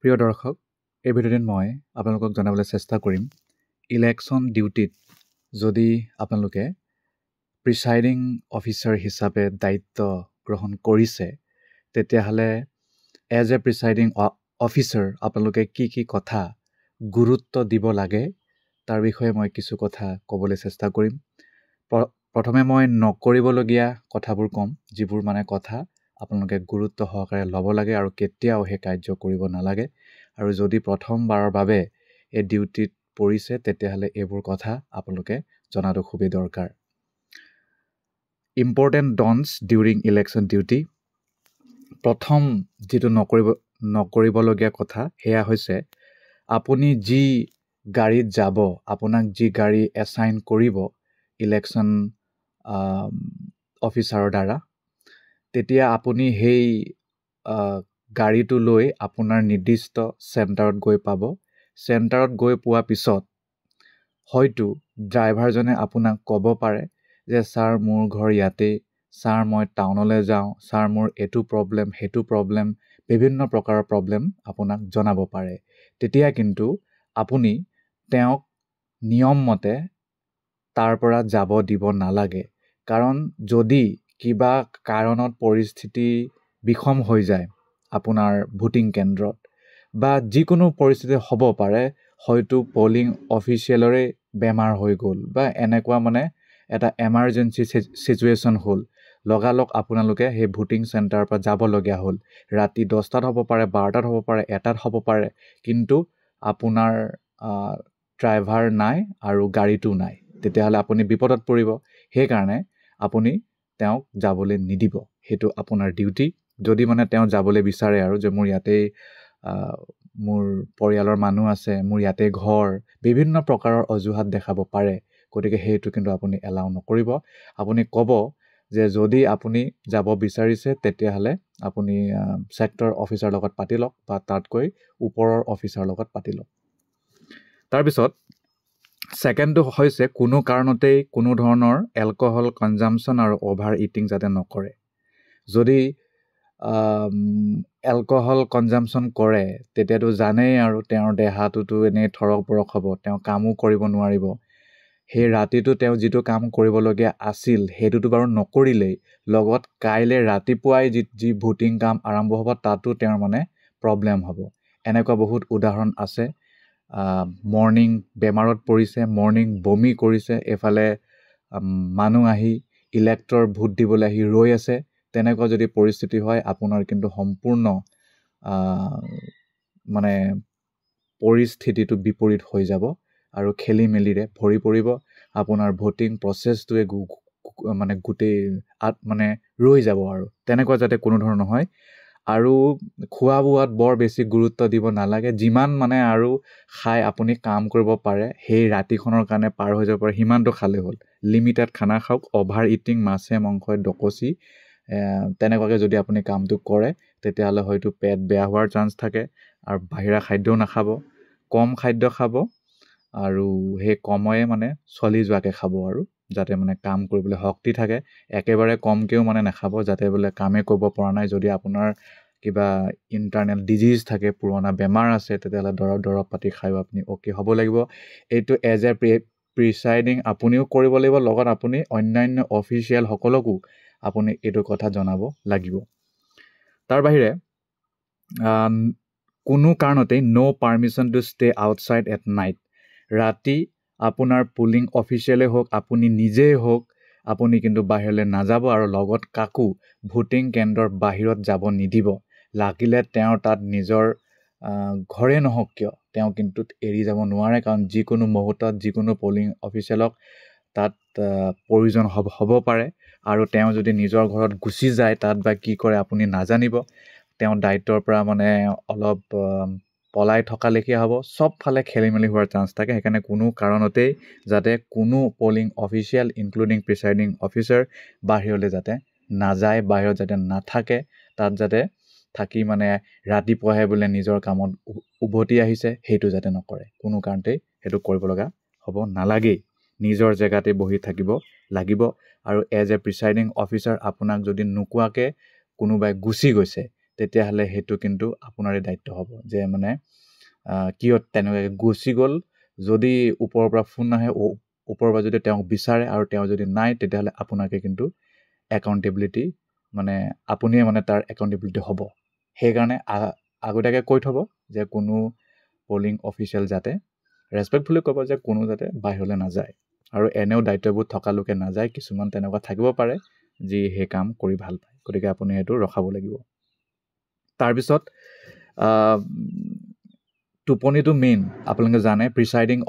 প্ৰিয় দৰ্শক, এই ভিডিঅ'টিত মই আপোনালোকক জনাবলৈ চেষ্টা কৰিম ইলেকশ্যন ডিউটিত যদি আপোনালোকে প্ৰিচাইডিং অফিচাৰ হিচাপে দায়িত্ব গ্ৰহণ কৰিছে তেতিয়াহ'লে এজ এ প্ৰিচাইডিং অফিচাৰ আপোনালোকে কি কথা গুৰুত্ব দিব লাগে তাৰ বিষয়ে মই কিছু কথা ক'বলৈ চেষ্টা কৰিম। প্ৰথমে মই নকৰিবলগীয়া কথাবোৰ ক'ম, যিবোৰ কথা আপোনালোকে গুৰুত্ব সহকাৰে ল'ব লাগে আৰু কেতিয়াও সেই কাৰ্য কৰিব নালাগে। আৰু যদি প্ৰথমবাৰৰ বাবে এই ডিউটিত পৰিছে তেতিয়াহ'লে এইবোৰ কথা আপোনালোকে জনাটো খুবেই দৰকাৰ। Important don'ts during election duty. প্ৰথম যিটো নকৰিবলগীয়া কথা সেয়া হৈছে আপুনি যি গাড়ীত যাব, আপোনাক যি গাড়ী এছাইন কৰিব ইলেকশ্যন অফিচাৰৰ দ্বাৰা, তেতিয়া আপুনি সেই গাড়ীটো লৈ আপোনাৰ নিৰ্দিষ্ট চেণ্টাৰত গৈ পাব। চেণ্টাৰত গৈ পোৱাৰ পিছত হয়তো ড্ৰাইভাৰজনে আপোনাক ক'ব পাৰে যে ছাৰ মোৰ ঘৰ ইয়াতেই, ছাৰ মই টাউনলৈ যাওঁ, ছাৰ মোৰ এইটো প্ৰব্লেম সেইটো প্ৰব্লেম, বিভিন্ন প্ৰকাৰৰ প্ৰব্লেম আপোনাক জনাব পাৰে। তেতিয়া কিন্তু আপুনি তেওঁক নিয়মমতে তাৰ পৰা যাব দিব নালাগে। কাৰণ যদি কিবা কাৰণত পৰিস্থিতি বিষম হৈ যায় আপোনাৰ ভোটিং কেন্দ্ৰত বা যিকোনো পৰিস্থিতি হ'ব পাৰে, হয়তো পলিং অফিচিয়েলৰে বেমাৰ হৈ গ'ল বা এনেকুৱা এটা এমাৰ্জেঞ্চি চিটুৱেশ্যন হ'ল, লগালগ আপোনালোকে সেই ভোটিং চেণ্টাৰৰ পৰা যাবলগীয়া হ'ল। ৰাতি 10টাত হ'ব পাৰে, 12টাত হ'ব পাৰে, 1টাত হ'ব পাৰে, কিন্তু আপোনাৰ ড্ৰাইভাৰ নাই আৰু গাড়ীটো নাই, তেতিয়াহ'লে আপুনি বিপদত পৰিব। সেইকাৰণে আপুনি তেওঁক যাবলৈ নিদিব, সেইটো আপোনাৰ ডিউটি। যদি তেওঁ যাবলৈ বিচাৰে আৰু যে মোৰ ইয়াতেই মোৰ পৰিয়ালৰ মানুহ আছে, মোৰ ইয়াতে ঘৰ, বিভিন্ন প্ৰকাৰৰ অজুহাত দেখাব পাৰে, গতিকে সেইটো কিন্তু আপুনি এলাউ নকৰিব। আপুনি ক'ব যে যদি আপুনি যাব বিচাৰিছে তেতিয়াহ'লে আপুনি ছেক্টৰ অফিচাৰৰ লগত পাতি লওক বা তাতকৈ ওপৰৰ অফিচাৰৰ লগত পাতি লওক। তাৰপিছত ছেকেণ্ডটো হৈছে কোনো কাৰণতেই কোনো ধৰণৰ এলকহল কনজাম্পশ্যন আৰু অভাৰ ইটিং যাতে নকৰে। যদি এলকহল কনজাম্পশ্যন কৰে তেতিয়াতো জানেই আৰু তেওঁৰ দেহাটোতো এনেই থৰক বৰক হ'ব, তেওঁ কামো কৰিব নোৱাৰিব। সেই ৰাতিটো তেওঁ যিটো কাম কৰিবলগীয়া আছিল সেইটোতো বাৰু নকৰিলেই, লগত কাইলৈ ৰাতিপুৱাই যি ভোটিং কাম আৰম্ভ হ'ব তাতো তেওঁৰ প্ৰব্লেম হ'ব। এনেকুৱা বহুত উদাহৰণ আছে। মৰ্ণিং বেমাৰত পৰিছে, মৰ্ণিং বমি কৰিছে, এফালে মানুহ আহি ইলেক্টৰ ভোট দিবলৈ আহি ৰৈ আছে। তেনেকুৱা যদি পৰিস্থিতি হয় আপোনাৰ কিন্তু সম্পূৰ্ণ পৰিস্থিতিটো বিপৰীত হৈ যাব আৰু খেলি মেলিৰে ভৰি পৰিব। আপোনাৰ ভোটিং প্ৰচেছটোৱে গোটেই ৰৈ যাব আৰু তেনেকুৱা যাতে কোনো ধৰণৰ নহয়। আৰু খোৱা বোৱাত বৰ বেছি গুৰুত্ব দিব নালাগে। যিমান আৰু খাই আপুনি কাম কৰিব পাৰে, সেই ৰাতিখনৰ কাৰণে পাৰ হৈ যাব পাৰে, সিমানটো খালে হ'ল। লিমিটেড খানা খাওক। অভাৰ ইটিং, মাছে মাংসই ডকচি তেনেকুৱাকৈ যদি আপুনি কামটো কৰে তেতিয়াহ'লে হয়তো পেট বেয়া হোৱাৰ চান্স থাকে। আৰু বাহিৰা খাদ্যও নাখাব, কম খাদ্য খাব আৰু সেই কময়ে চলি যোৱাকৈ খাব আৰু যাতে কাম কৰিবলৈ শক্তি থাকে। একেবাৰে কমকৈও নাখাব যাতে বোলে কামেই কৰিব পৰা নাই। যদি আপোনাৰ কিবা ইণ্টাৰনেল ডিজিজ থাকে, পুৰণা বেমাৰ আছে, তেতিয়াহ'লে দৰৱ পাতি খায়ো আপুনি অ'কে হ'ব লাগিব। এইটো এজ এ প্ৰিচাইডিং আপুনিও কৰিব লাগিব, লগত আপুনি অন্যান্য অফিচিয়েলসকলকো আপুনি এইটো কথা জনাব লাগিব। তাৰ বাহিৰে কোনো কাৰণতেই no' permission to stay outside at night. ৰাতি আপোনাৰ পুলিং অফিচিয়েলেই হওক, আপুনি নিজেই হওক, আপুনি কিন্তু বাহিৰলৈ নাযাব আৰু লগত কাকো ভোটিং কেন্দ্ৰৰ বাহিৰত যাব নিদিব। লাগিলে তেওঁৰ তাত নিজৰ ঘৰেই নহওক কিয়, তেওঁ কিন্তু এৰি যাব নোৱাৰে। কাৰণ যিকোনো মুহূৰ্তত যিকোনো পলিং অফিচিয়েলক তাত প্ৰয়োজন হ'ব পাৰে আৰু তেওঁ যদি নিজৰ ঘৰত গুচি যায়, তাত বা কি কৰে আপুনি নাজানিব। তেওঁ দায়িত্বৰ পৰা অলপ পলাই থকা লেখীয়া হ'ব। চবফালে খেলি মেলি হোৱাৰ চান্স থাকে। সেইকাৰণে কোনো কাৰণতেই যাতে কোনো polling official including presiding officer বাহিৰলৈ যাতে নাযায়, বাহিৰত যাতে নাথাকে। তাত যাতে থাকি ৰাতিপুৱাহে বোলে নিজৰ কামত উভতি আহিছে, সেইটো যাতে নকৰে। কোনো কাৰণতেই সেইটো কৰিব লগা হ'ব নালাগেই। নিজৰ জেগাতে বহি থাকিব লাগিব। আৰু এজ এ প্ৰিচাইডিং অফিচাৰ আপোনাক যদি নোকোৱাকৈ কোনোবাই গুচি গৈছে তেতিয়াহ'লে সেইটো কিন্তু আপোনাৰে দায়িত্ব হ'ব যে মানে কিয় তেনেকৈ গুচি গ'ল যদি ওপৰৰ পৰা ফোন আহে ওপৰৰ পৰা যদি তেওঁক বিচাৰে আৰু তেওঁ যদি নাই তেতিয়াহ'লে আপোনাকে কিন্তু একাউণ্টেবিলিটি মানে আপুনিয়ে মানে তাৰ একাউণ্টেবিলিটি হ'ব সেইকাৰণে আগতীয়াকৈ কৈ থ'ব যে কোনো পলিং অফিচিয়েল যাতে ৰেচপেক্টফুলি ক'ব যে কোনো যাতে বাহিৰলৈ নাযায় আৰু এনেও দায়িত্ববোৰ থকা লোকে নাযায় কিছুমান তেনেকুৱা থাকিব পাৰে যি সেই কাম কৰি ভাল পায় গতিকে আপুনি সেইটো ৰখাব লাগিব তাৰপিছত টোপনিটো মেইন আপোনালোকে জানে প্ৰিচাইডিং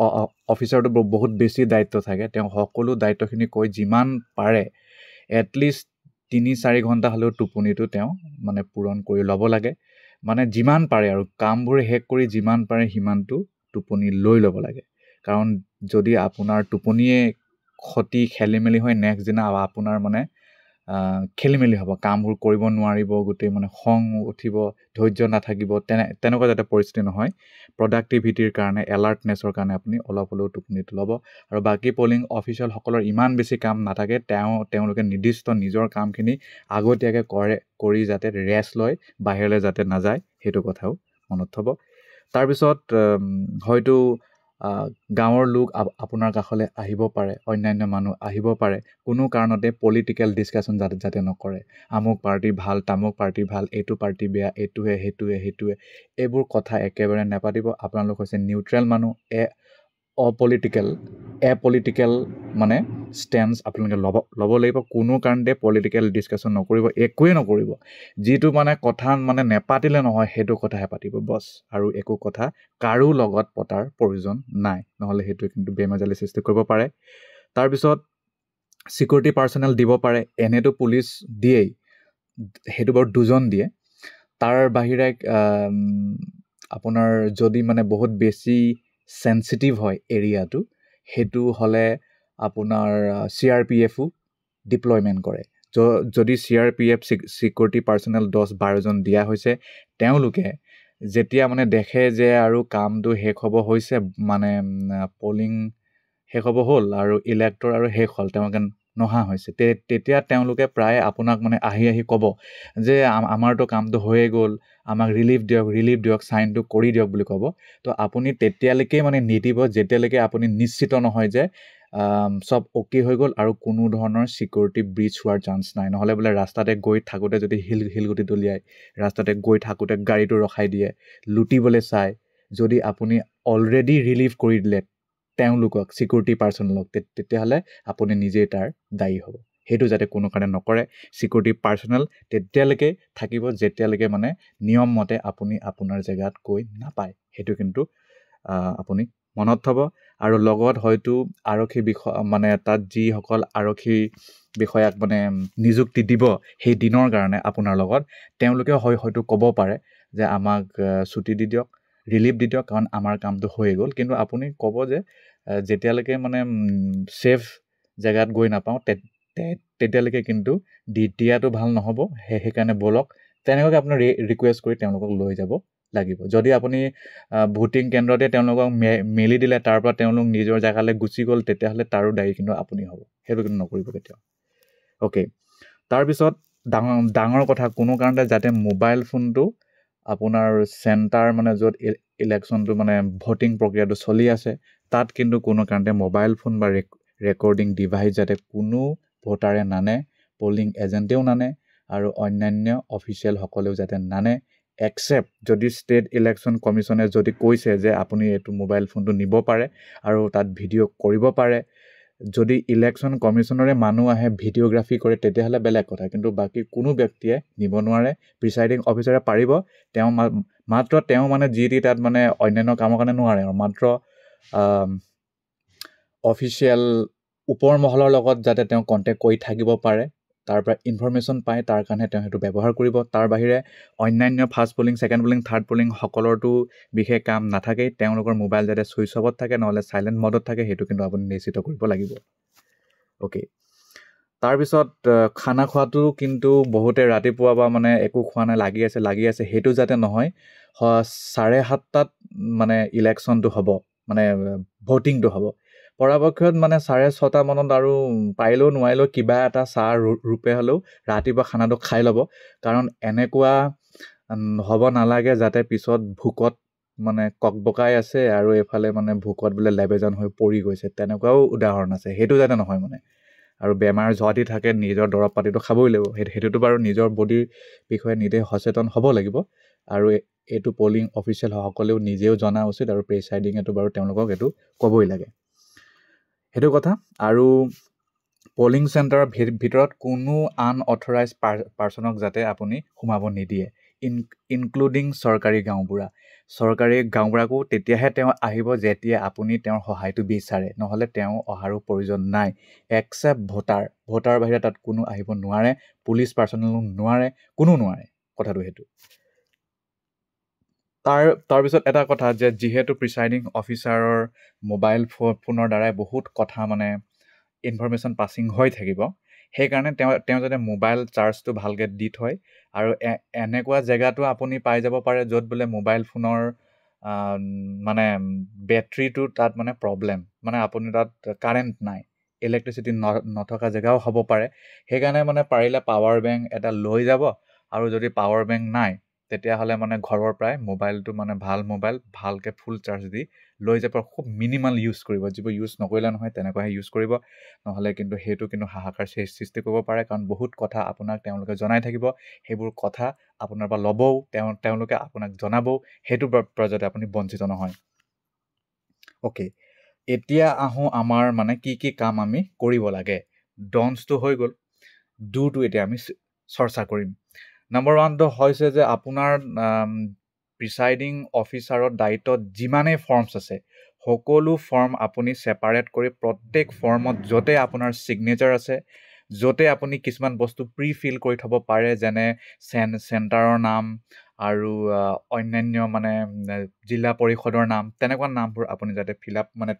অফিচাৰটো বহুত বেছি দায়িত্ব থাকে তেওঁ সকলো দায়িত্বখিনি কৈ যিমান পাৰে এটলিষ্ট 3-4 ঘণ্টা হ'লেও টোপনিটো তেওঁ মানে পূৰণ কৰি ল'ব লাগে মানে যিমান পাৰে আৰু কামবোৰ শেষ কৰি যিমান পাৰে সিমানটো টোপনি লৈ ল'ব লাগে কাৰণ যদি আপোনাৰ টোপনিয়ে ক্ষতি খেলিমেলি হয় নেক্সট দিনা আপোনাৰ মানে খেলিমেলি হ'ব কামবোৰ কৰিব নোৱাৰিব গোটেই মানে খং উঠিব ধৈৰ্য নাথাকিব তেনেকুৱা যাতে পৰিস্থিতি নহয় প্ৰডাক্টিভিটিৰ কাৰণে এলাৰ্টনেছৰ কাৰণে আপুনি অলপ হ'লেও টোপনিটো ল'ব আৰু বাকী পলিং অফিচিয়েলসকলৰ ইমান বেছি কাম নাথাকে তেওঁলোকে নিৰ্দিষ্ট নিজৰ কামখিনি আগতীয়াকৈ কৰি যাতে ৰেষ্ট লয় বাহিৰলৈ যাতে নাযায় সেইটো কথাও মনত থ'ব তাৰপিছত হয়তো গাঁৱৰ লোক আপোনাৰ কাষলৈ আহিব পাৰে অন্যান্য মানুহ আহিব পাৰে কোনো কাৰণতে পলিটিকেল ডিছকাশ্যন যাতে নকৰে আমুক পাৰ্টি ভাল তামুক পাৰ্টি ভাল এইটো পাৰ্টি বেয়া এইটোৱে সেইটোৱে এইবোৰ কথা একেবাৰে নেপাতিব আপোনালোক হৈছে নিউট্ৰেল মানুহ এপলিটিকেল মানে ষ্টেন্স আপোনালোকে ল'ব লাগিব কোনো কাৰণতে পলিটিকেল ডিছকাশ্যন নকৰিব একোৱেই নকৰিব যিটো মানে কথা মানে নেপাতিলে নহয় সেইটো কথাহে পাতিব বছ আৰু একো কথা কাৰো লগত পতাৰ প্ৰয়োজন নাই নহ'লে সেইটো কিন্তু বেমেজালি সৃষ্টি কৰিব পাৰে তাৰপিছত সিকিউৰিটি পাৰ্চনেল দিব পাৰে এনেতো পুলিচ দিয়েই সেইটো বাৰু 2জন দিয়ে তাৰ বাহিৰে আপোনাৰ যদি মানে বহুত বেছি সেনচিটিভ হয় এৰিয়াটো সেইটো হ'লে আপোনাৰ CRPFও ডিপ্লয়মেণ্ট কৰে যদি CRPF সিকিউৰিটি পাৰ্চনেল 10-12জন দিয়া হৈছে তেওঁলোকে যেতিয়া মানে দেখে যে আৰু কামটো শেষ হ'ব হৈছে মানে পলিং শেষ হ'ব হ'ল আৰু ইলেক্টৰ আৰু শেষ হ'ল তেওঁলোকে নহা হৈছে তেতিয়া তেওঁলোকে প্ৰায় আপোনাক মানে আহি ক'ব যে আমাৰতো কামটো হৈয়ে গ'ল আমাক ৰিলিফ দিয়ক চাইনটো কৰি দিয়ক বুলি ক'ব তো আপুনি তেতিয়ালৈকে মানে নিদিব যেতিয়ালৈকে আপুনি নিশ্চিত নহয় যে সব অ'কে হৈ গ'ল আৰু কোনো ধৰণৰ সিকিউৰিটি ব্ৰিচ হোৱাৰ চান্স নাই নহ'লে বোলে ৰাস্তাতে গৈ থাকোঁতে যদি শিলগুটি দলিয়াই ৰাস্তাতে গৈ থাকোঁতে গাড়ীটো ৰখাই দিয়ে লুটিবলৈ চায় যদি আপুনি অলৰেডি ৰিলিফ কৰি দিলে তেওঁলোকক সিকিউৰিটি পাৰ্চনেলক তেতিয়াহ'লে আপুনি নিজেই তাৰ দায়ী হ'ব সেইটো যাতে কোনো কাৰণে নকৰে সিকিউৰিটি পাৰ্চনেল তেতিয়ালৈকে থাকিব যেতিয়ালৈকে মানে নিয়ম মতে আপুনি আপোনাৰ জেগাত গৈ নাপায় সেইটো কিন্তু আপুনি মনত থ'ব আৰু লগত হয়তো আৰক্ষী বিষয় মানে তাত যিসকল আৰক্ষী বিষয়াক মানে নিযুক্তি দিব সেই দিনৰ কাৰণে আপোনাৰ লগত তেওঁলোকে হয়তো ক'ব পাৰে যে আমাক ছুটি দি দিয়ক ৰিলিফ দি দিয়ক কাৰণ আমাৰ কামটো হৈ গ'ল কিন্তু আপুনি ক'ব যে যেতিয়ালৈকে মানে ছেফ জেগাত গৈ নাপাওঁ তেতিয়ালৈকে কিন্তু দিয়াটো ভাল নহ'ব সেইকাৰণে বলক তেনেকুৱাকৈ আপোনাৰ ৰিকুৱেষ্ট কৰি তেওঁলোকক লৈ যাব লাগিব যদি আপুনি ভোটিং কেন্দ্ৰতে তেওঁলোকক মেলি দিলে তাৰ পৰা তেওঁলোক নিজৰ জেগালৈ গুচি গ'ল তেতিয়াহ'লে তাৰো দায়ী কিন্তু আপুনি হ'ব সেইটো কিন্তু নকৰিব কেতিয়াও অ'কে তাৰপিছত ডাঙৰ কথা কোনো কাৰণতে যাতে মোবাইল ফোনটো আপোনাৰ চেণ্টাৰ মানে য'ত ইলেকশ্যনটো মানে ভোটিং প্ৰক্ৰিয়াটো চলি আছে তাত কিন্তু কোনো কাৰণতে মোবাইল ফোন বা ৰেকৰ্ডিং ডিভাইচ যাতে কোনো ভোটাৰে নানে পলিং এজেণ্টেও নানে আৰু অন্যান্য অফিচিয়েলসকলেও যাতে নানে একচেপ্ট যদি ষ্টেট ইলেকশ্যন কমিশ্যনে যদি কৈছে যে আপুনি এইটো মোবাইল ফোনটো নিব পাৰে আৰু তাত ভিডিঅ' কৰিব পাৰে যদি ইলেকশ্যন কমিশ্যনৰে মানুহ আহে ভিডিঅ'গ্ৰাফি কৰে তেতিয়াহ'লে বেলেগ কথা কিন্তু বাকী কোনো ব্যক্তিয়ে নিব নোৱাৰে প্ৰিচাইডিং অফিচাৰে পাৰিব মাত্ৰ তেওঁ মানে যি তাত মানে অন্যান্য কামৰ কাৰণে নোৱাৰে আৰু মাত্ৰ অফিচিয়েল ওপৰ মহলৰ লগত যাতে তেওঁ কণ্টেক্ট কৰি থাকিব পাৰে তাৰ পৰা ইনফৰমেশ্যন পায় তাৰ কাৰণে তেওঁ সেইটো ব্যৱহাৰ কৰিব তাৰ বাহিৰে অন্যান্য first polling second polling third polling সকলৰতো বিশেষ কাম নাথাকেই তেওঁলোকৰ মোবাইল যাতে ছুইচ অফত থাকে নহ'লে চাইলেণ্ট মডত থাকে সেইটো কিন্তু আপুনি নিশ্চিত কৰিব লাগিব অ'কে তাৰপিছত খানা খোৱাটো কিন্তু বহুতে ৰাতিপুৱা বা মানে একো খোৱা নাই লাগি আছে সেইটো যাতে নহয় 7:30 মানে ইলেকশ্যনটো হ'ব মানে ভোটিংটো হ'ব পৰাপক্ষত মানে 6:30 মানত আৰু পাৰিলেও নোৱাৰিলেও কিবা এটা চাহ ৰূপে হ'লেও ৰাতিপুৱা খানাটো খাই ল'ব কাৰণ এনেকুৱা হ'ব নালাগে যাতে পিছত ভোকত মানে ককবকাই আছে আৰু এইফালে মানে ভোকত বোলে লেবেজান হৈ পৰি গৈছে, তেনেকুৱাও উদাহৰণ আছে। সেইটো যাতে নহয় মানে। আৰু বেমাৰ যদি থাকে নিজৰ দৰৱ পাতিটো খাবই লাগিব। সেইটোতো বাৰু নিজৰ বডিৰ বিষয়ে নিজে সচেতন হ'ব লাগিব। আৰু এইটো পলিং অফিচিয়েলসকলেও নিজেও জনা উচিত, আৰু প্ৰিচাইডিঙেতো বাৰু তেওঁলোকক এইটো ক'বই লাগে। সেইটো কথা। আৰু পলিং চেণ্টাৰৰ ভিতৰত কোনো আনঅথৰাইজ পাৰ্চনক যাতে আপুনি সোমাব নিদিয়ে, ইনক্লুডিং চৰকাৰী গাঁওবুঢ়া। চৰকাৰী গাঁওবুঢ়াকো তেতিয়াহে তেওঁ আহিব যেতিয়া আপুনি তেওঁৰ সহায়টো বিচাৰে, নহ'লে তেওঁ অহাৰো প্ৰয়োজন নাই। একচেপ্ট ভোটাৰ বাহিৰে তাত কোনো আহিব নোৱাৰে, পুলিচ পাৰ্চনেলো নোৱাৰে, কোনো নোৱাৰে। কথাটো সেইটো। তাৰপিছত এটা কথা যে যিহেতু প্ৰিচাইডিং অফিচাৰৰ মোবাইল ফোনৰ দ্বাৰাই বহুত কথা মানে ইনফৰমেশ্যন পাছিং হৈ থাকিব, সেইকাৰণে তেওঁ যাতে মোবাইল চাৰ্জটো ভালকৈ দি থয়। আৰু এনেকুৱা জেগাটো আপুনি পাই যাব পাৰে য'ত বোলে মোবাইল ফোনৰ মানে বেটৰীটো তাত মানে প্ৰব্লেম, মানে আপুনি তাত কাৰেণ্ট নাই, ইলেক্ট্ৰিচিটি নথকা জেগাও হ'ব পাৰে। সেইকাৰণে মানে পাৰিলে পাৱাৰ বেংক এটা লৈ যাব, আৰু যদি পাৱাৰ বেংক নাই তেতিয়াহ'লে মানে ঘৰৰ পৰাই মোবাইলটো মানে ভাল মোবাইল ভালকৈ ফুল চাৰ্জ দি লৈ যাব। খুব মিনিমাল ইউজ কৰিব, যিবোৰ ইউজ নকৰিলে নহয় তেনেকুৱাহে ইউজ কৰিব। নহ'লে কিন্তু সেইটো কিন্তু হাহাকাৰ সৃষ্টি কৰিব পাৰে, কাৰণ বহুত কথা আপোনাক তেওঁলোকে জনাই থাকিব। সেইবোৰ কথা আপোনাৰ পৰা ল'বও, তেওঁলোকে আপোনাক জনাবও, সেইটোৰ পৰা যাতে আপুনি বঞ্চিত নহয়। অ'কে, এতিয়া আহোঁ আমাৰ মানে কি কাম আমি কৰিব লাগে। ডনছটো হৈ গ'ল, ডুটো এতিয়া আমি চৰ্চা কৰিম। নম্বৰ 1টো হৈছে যে আপোনাৰ প্ৰিচাইডিং অফিচাৰৰ দায়িত্বত যিমানেই ফৰ্মছ আছে, সকলো ফৰ্ম আপুনি ছেপাৰেট কৰি প্ৰত্যেক ফৰ্মত য'তে আপোনাৰ ছিগনেচাৰ আছে, য'তে আপুনি কিছুমান বস্তু প্ৰি-ফিল কৰি থ'ব পাৰে, যেনে চেণ্টাৰৰ নাম আৰু অন্যান্য মানে জিলা পৰিষদৰ নাম, তেনেকুৱা নামবোৰ আপুনি যাতে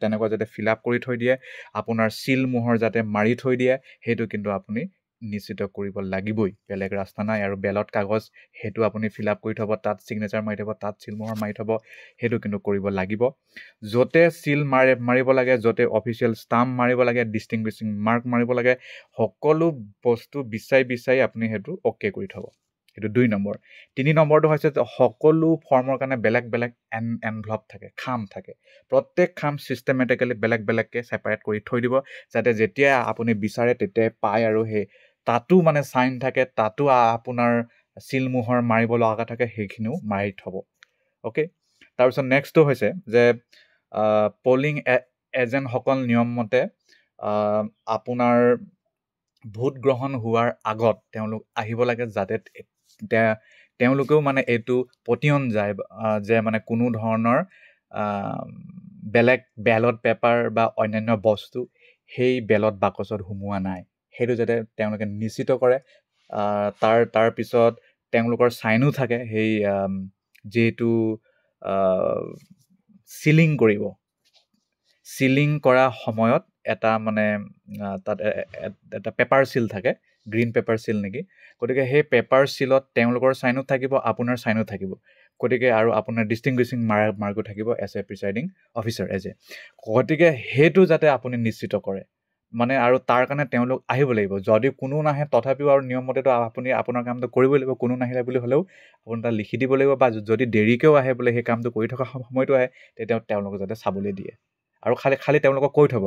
তেনেকুৱা যাতে ফিল আপ কৰি থৈ দিয়ে, আপোনাৰ চিল মোহৰ যাতে মাৰি থৈ দিয়ে, সেইটো কিন্তু আপুনি নিশ্চিত কৰিব লাগিবই। বেলেগ ৰাস্তা নাই। আৰু বেলত কাগজ সেইটো আপুনি ফিল আপ কৰি থ'ব, তাত ছিগনেচাৰ মাৰি থ'ব, তাত চিলমোহৰ মাৰি থ'ব, সেইটো কিন্তু কৰিব লাগিব। য'তে চিল মাৰিব লাগে, য'তে অফিচিয়েল ষ্টাম্প মাৰিব লাগে, ডিষ্টিংগুইছিং মাৰ্ক মাৰিব লাগে, সকলো বস্তু বিচাৰি আপুনি সেইটো অ'কে কৰি থ'ব। সেইটো 2 নম্বৰ। 3 নম্বৰটো হৈছে যে সকলো ফৰ্মৰ কাৰণে বেলেগ বেলেগ এনভলপ থাকে, খাম থাকে। প্ৰত্যেক খাম ছিষ্টেমেটিকেলি বেলেগকৈ ছেপাৰেট কৰি থৈ দিব, যাতে যেতিয়া আপুনি বিচাৰে তেতিয়াই পায়। আৰু সেই তাতো মানে চাইন থাকে, তাতো আপোনাৰ চিলমোহৰ মাৰিব লগা থাকে, সেইখিনিও মাৰি থ'ব। অ'কে। তাৰপিছত নেক্সটটো হৈছে যে পলিং এজেণ্টসকল নিয়মমতে আপোনাৰ ভোট গ্ৰহণ হোৱাৰ আগত তেওঁলোক আহিব লাগে, যাতে তেওঁলোকেও মানে এইটো পতিয়ন যায় যে মানে কোনো ধৰণৰ বেলেগ বেলট পেপাৰ বা অন্যান্য বস্তু সেই বেলট বাকচত সোমোৱা নাই, সেইটো যাতে তেওঁলোকে নিশ্চিত কৰে। তাৰপিছত তেওঁলোকৰ চাইনো থাকে, সেই যিহেতু চিলিং কৰা সময়ত এটা মানে তাত এটা পেপাৰ চিল থাকে, গ্ৰীণ পেপাৰ চিল নেকি। গতিকে সেই পেপাৰ চিলত তেওঁলোকৰ চাইনো থাকিব, আপোনাৰ চাইনো থাকিব। গতিকে আৰু আপোনাৰ ডিষ্টিংগুইছিং মাৰ্কো থাকিব এজ এ প্ৰিচাইডিং অফিচাৰ গতিকে সেইটো যাতে আপুনি নিশ্চিত কৰে মানে। আৰু তাৰ কাৰণে তেওঁলোক আহিব লাগিব। যদি কোনো নাহে তথাপিও আৰু নিয়মমতেতো আপুনি আপোনাৰ কামটো কৰিবই লাগিব। কোনো নাহিলে বুলি হ'লেও আপুনি তাত লিখি দিব লাগিব, বা যদি দেৰিকৈও আহে বোলে সেই কামটো কৰি থকা সময়তো আহে, তেতিয়া তেওঁলোকক যাতে চাবলৈ দিয়ে। আৰু খালি তেওঁলোকক কৈ থ'ব,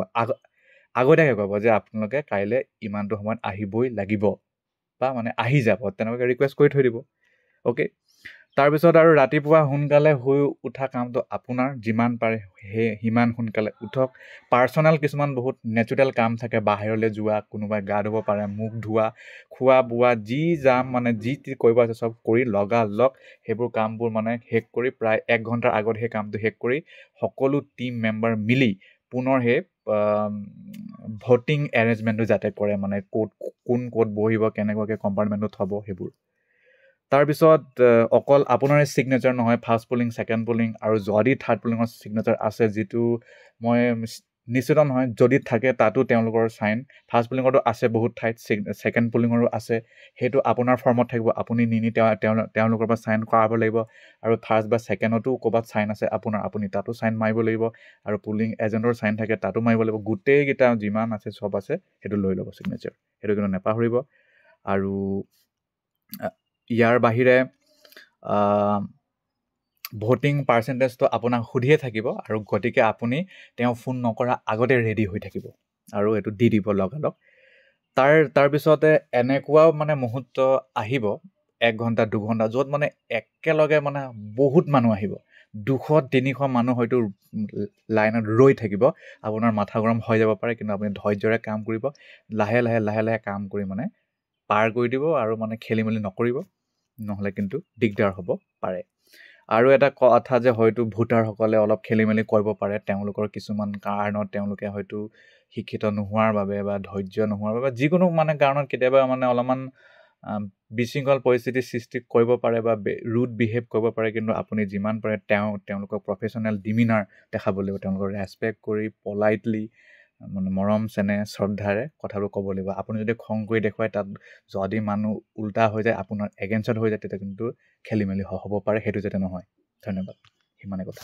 আগতীয়াকৈ ক'ব যে আপোনালোকে কাইলৈ ইমানটো সময়ত আহিবই লাগিব, বা মানে আহি যাব, তেনেকুৱাকৈ ৰিকুৱেষ্ট কৰি থৈ দিব। অ'কে। তাৰপিছত আৰু ৰাতিপুৱা সোনকালে শুই উঠা কামটো আপোনাৰ, যিমান পাৰে সিমান সোনকালে উঠক। পাৰ্চনেল কিছুমান বহুত নেচুৰেল কাম থাকে, বাহিৰলৈ যোৱা, কোনোবাই গা ধুব পাৰে, মুখ ধোৱা, খোৱা বোৱা, মানে যি কৰিব আছে চব কৰি লগালগ সেইবোৰ কামবোৰ মানে শেষ কৰি, প্ৰায় 1 ঘণ্টাৰ আগত সেই কামটো শেষ কৰি সকলো টিম মেম্বাৰ মিলি পুনৰ সেই ভোটিং এৰেঞ্জমেণ্টটো যাতে কৰে, মানে কোন ক'ত বহিব, কেনেকুৱাকৈ কম্পাৰ্টমেণ্টত থ'ব, সেইবোৰ। তাৰপিছত অকল আপোনাৰ ছিগনেচাৰ নহয়, ফাৰ্ষ্ট পলিং, ছেকেণ্ড পলিং আৰু যদি থাৰ্ড পলিঙৰ ছিগনেচাৰ আছে, যিটো মই নিশ্চিত নহয়, যদি থাকে তাতো তেওঁলোকৰ চাইন। ফাৰ্ষ্ট পলিঙৰটো আছে বহুত ঠাইত, ছেকেণ্ড পলিঙৰো আছে, সেইটো আপোনাৰ ফৰ্মত থাকিব, আপুনি নি তেওঁলোকৰ পৰা চাইন কৰাব লাগিব। আৰু ফাৰ্ষ্ট বা ছেকেণ্ডতো ক'ৰবাত চাইন আছে আপুনি তাতো চাইন মাৰিব লাগিব। আৰু পলিং এজেণ্টৰ চাইন থাকে, তাতো মাৰিব লাগিব। গোটেইকেইটা যিমান আছে চব আছে, সেইটো লৈ ল'ব ছিগনেচাৰ, সেইটো কিন্তু নাপাহৰিব। আৰু ইয়াৰ বাহিৰে ভোটিং পাৰ্চেণ্টেজটো আপোনাক সুধিয়ে থাকিব আৰু গতিকে আপুনি তেওঁ ফোন নকৰা আগতে ৰেডি হৈ থাকিব আৰু এইটো দি দিব লগালগ। তাৰপিছতে এনেকুৱাও মানে মুহূৰ্ত আহিব 1 ঘণ্টা 2 ঘণ্টা য'ত মানে একেলগে মানে বহুত মানুহ আহিব, 200-300 মানুহ হয়তো লাইনত ৰৈ থাকিব। আপোনাৰ মাথা গৰম হৈ যাব পাৰে, কিন্তু আপুনি ধৈৰ্যৰে কাম কৰিব, লাহে লাহে কাম কৰি মানে পাৰ কৰি দিব আৰু মানে খেলি মেলি নকৰিব, নহ'লে কিন্তু দিগদাৰ হ'ব পাৰে। আৰু এটা কথা যে হয়তো ভোটাৰসকলে অলপ খেলি মেলি কৰিব পাৰে, তেওঁলোকৰ কিছুমান কাৰণত তেওঁলোকে হয়তো শিক্ষিত নোহোৱাৰ বাবে বা ধৈৰ্য নোহোৱাৰ বাবে, যিকোনো মানে কাৰণত কেতিয়াবা মানে অলপমান বিশৃংখল পৰিস্থিতিৰ সৃষ্টি কৰিব পাৰে বা ৰুড বিহেভ কৰিব পাৰে, কিন্তু আপুনি যিমান পাৰে তেওঁলোকক প্ৰফেশ্যনেল ডিমিনাৰ দেখাব লাগিব, তেওঁলোকক ৰেচপেক্ট কৰি পলাইটলি মানে মৰম চেনেহ শ্ৰদ্ধাৰে কথাবোৰ ক'ব লাগিব। আপুনি যদি খং কৰি দেখুৱায়, তাত যদি মানুহ উল্টা হৈ যায়, আপোনাৰ এগেইনষ্টত হৈ যায়, তেতিয়া কিন্তু খেলি মেলি হ'ব পাৰে, সেইটো যাতে নহয়। ধন্যবাদ, সিমানে কথা।